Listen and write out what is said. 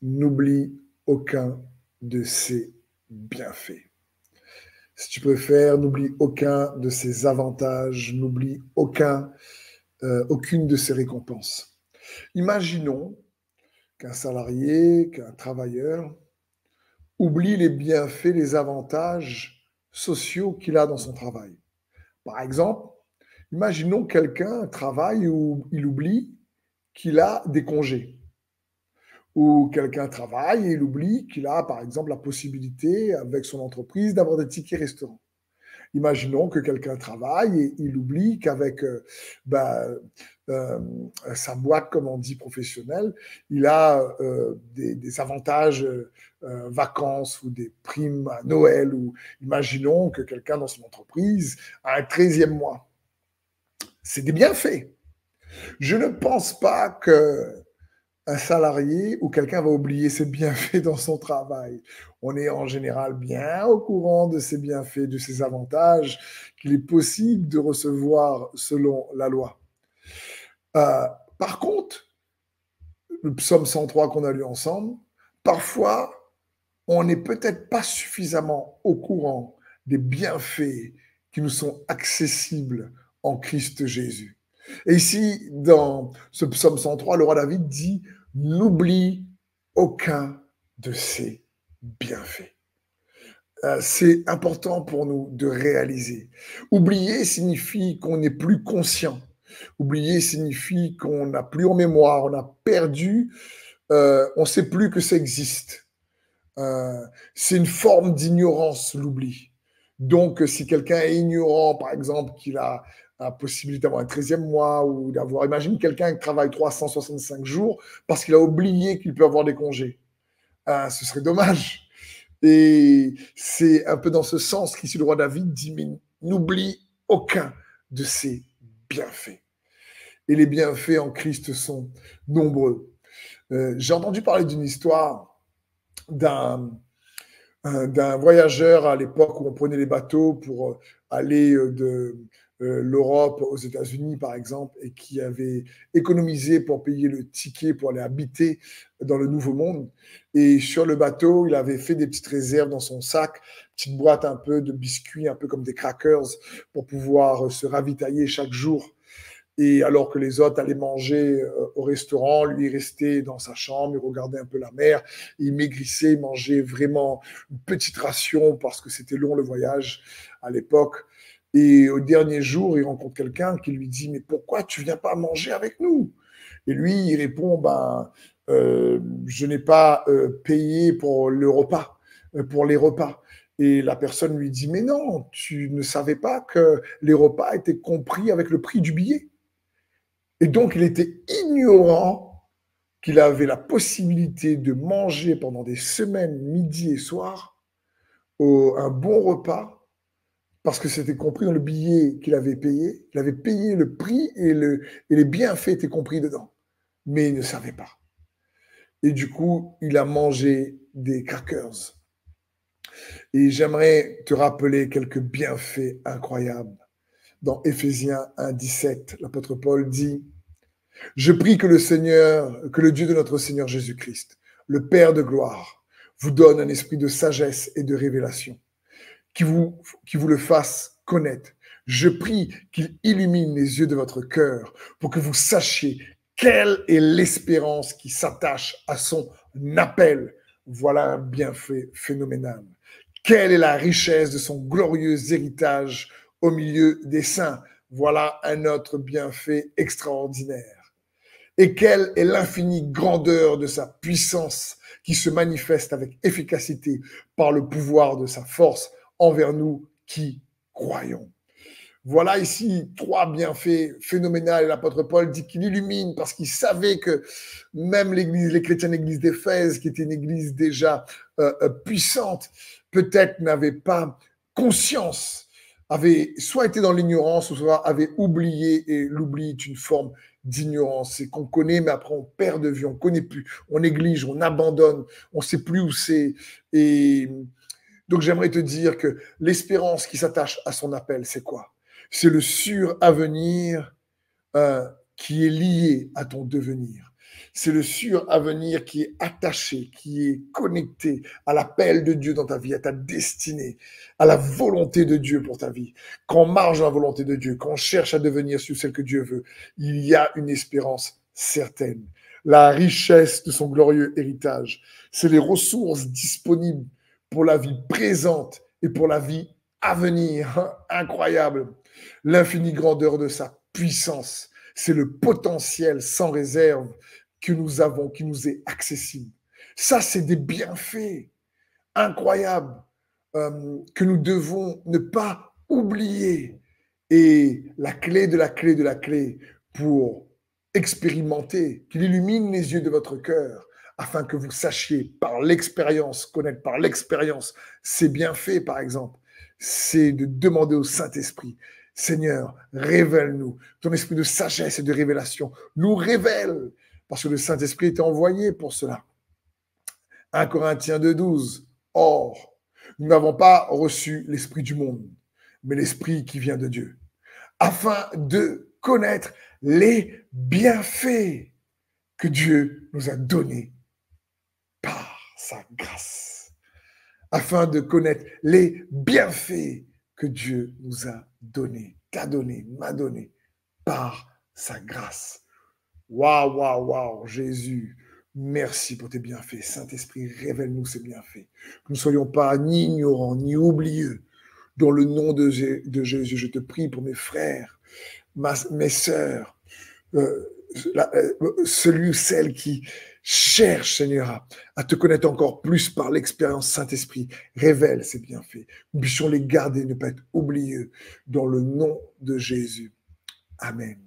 n'oublie aucun de ses bienfaits. Si tu préfères, n'oublie aucun de ses avantages, n'oublie aucune de ses récompenses. Imaginons qu'un salarié, qu'un travailleur oublie les bienfaits, les avantages sociaux qu'il a dans son travail. Par exemple, imaginons quelqu'un travaille où il oublie qu'il a des congés. Ou quelqu'un travaille et il oublie qu'il a, par exemple, la possibilité, avec son entreprise, d'avoir des tickets restaurants. Imaginons que quelqu'un travaille et il oublie qu'avec sa boîte, comme on dit, professionnelle, il a des avantages vacances ou des primes à Noël. Ou imaginons que quelqu'un dans son entreprise a un 13e mois. C'est des bienfaits. Je ne pense pas que un salarié ou quelqu'un va oublier ses bienfaits dans son travail. On est en général bien au courant de ses bienfaits, de ses avantages qu'il est possible de recevoir selon la loi. Par contre, le psaume 103 qu'on a lu ensemble, parfois, on n'est peut-être pas suffisamment au courant des bienfaits qui nous sont accessibles en Christ Jésus. Et ici, dans ce psaume 103, le roi David dit « N'oublie aucun de ses bienfaits ». C'est important pour nous de réaliser. Oublier signifie qu'on n'est plus conscient. Oublier signifie qu'on n'a plus en mémoire, on a perdu, on ne sait plus que ça existe. C'est une forme d'ignorance, l'oubli. Donc, si quelqu'un est ignorant, par exemple, qu'il a la possibilité d'avoir un 13e mois ou d'avoir... Imagine quelqu'un qui travaille 365 jours parce qu'il a oublié qu'il peut avoir des congés. Ce serait dommage. Et c'est un peu dans ce sens qu'ici le roi David dit, mais n'oublie aucun de ses bienfaits. Et les bienfaits en Christ sont nombreux. J'ai entendu parler d'une histoire d'un voyageur à l'époque où on prenait les bateaux pour aller de l'Europe aux États-Unis, par exemple, et qui avait économisé pour payer le ticket pour aller habiter dans le Nouveau Monde. Et sur le bateau, il avait fait des petites réserves dans son sac, petite boîte un peu de biscuits, un peu comme des crackers, pour pouvoir se ravitailler chaque jour. Et alors que les autres allaient manger au restaurant, lui il restait dans sa chambre, il regardait un peu la mer, il maigrissait, il mangeait vraiment une petite ration parce que c'était long le voyage à l'époque. Et au dernier jour, il rencontre quelqu'un qui lui dit « Mais pourquoi tu viens pas manger avec nous ?» Et lui, il répond « Je n'ai pas payé pour le repas, pour les repas. » Et la personne lui dit « Mais non, tu ne savais pas que les repas étaient compris avec le prix du billet. » Et donc, il était ignorant qu'il avait la possibilité de manger pendant des semaines, midi et soir, un bon repas, parce que c'était compris dans le billet qu'il avait payé. Il avait payé le prix et les bienfaits étaient compris dedans. Mais il ne savait pas. Et du coup, il a mangé des crackers. Et j'aimerais te rappeler quelques bienfaits incroyables. Dans Éphésiens 1,17, l'apôtre Paul dit « Je prie que le Dieu de notre Seigneur Jésus-Christ, le Père de gloire, vous donne un esprit de sagesse et de révélation, qui vous le fasse connaître. Je prie qu'il illumine les yeux de votre cœur pour que vous sachiez quelle est l'espérance qui s'attache à son appel. » Voilà un bienfait phénoménal. Quelle est la richesse de son glorieux héritage au milieu des saints. Voilà un autre bienfait extraordinaire. Et quelle est l'infinie grandeur de sa puissance qui se manifeste avec efficacité par le pouvoir de sa force envers nous qui croyons. Voilà ici 3 bienfaits phénoménaux. L'apôtre Paul dit qu'il illumine parce qu'il savait que même les chrétiens de l'église d'Éphèse, qui était une église déjà puissante, peut-être n'avait pas conscience, avait soit été dans l'ignorance, ou soit avait oublié, et l'oubli est une forme d'ignorance. C'est qu'on connaît, mais après on perd de vue, on ne connaît plus, on néglige, on abandonne, on ne sait plus où c'est. Et donc j'aimerais te dire que l'espérance qui s'attache à son appel, c'est quoi? C'est le sûr avenir qui est lié à ton devenir. C'est le suravenir qui est attaché, qui est connecté à l'appel de Dieu dans ta vie, à ta destinée, à la volonté de Dieu pour ta vie. Quand on marche dans la volonté de Dieu, quand on cherche à devenir sur celle que Dieu veut, il y a une espérance certaine. La richesse de son glorieux héritage, c'est les ressources disponibles pour la vie présente et pour la vie à venir. Incroyable. L'infinie grandeur de sa puissance, c'est le potentiel sans réserve que nous avons, qui nous est accessible. Ça, c'est des bienfaits incroyables que nous devons ne pas oublier. Et la clé de la clé de la clé pour expérimenter, qu'il illumine les yeux de votre cœur, afin que vous sachiez par l'expérience, connaître par l'expérience ces bienfaits, par exemple, c'est de demander au Saint-Esprit, Seigneur, révèle-nous. Ton esprit de sagesse et de révélation nous révèle, parce que le Saint-Esprit est envoyé pour cela. 1 Corinthiens 2,12. Or, nous n'avons pas reçu l'esprit du monde, mais l'esprit qui vient de Dieu, afin de connaître les bienfaits que Dieu nous a donnés par sa grâce. Afin de connaître les bienfaits que Dieu nous a donnés, t'a donné, m'a donné, par sa grâce. Waouh, waouh, waouh, Jésus, merci pour tes bienfaits. Saint-Esprit, révèle-nous ces bienfaits. Que nous ne soyons pas ni ignorants, ni oublieux. Dans le nom de Jésus, je te prie pour mes frères, mes sœurs, celui ou celle qui cherche, Seigneur, à te connaître encore plus par l'expérience Saint-Esprit. Révèle ces bienfaits. Nous puissions les garder, ne pas être oublieux. Dans le nom de Jésus. Amen.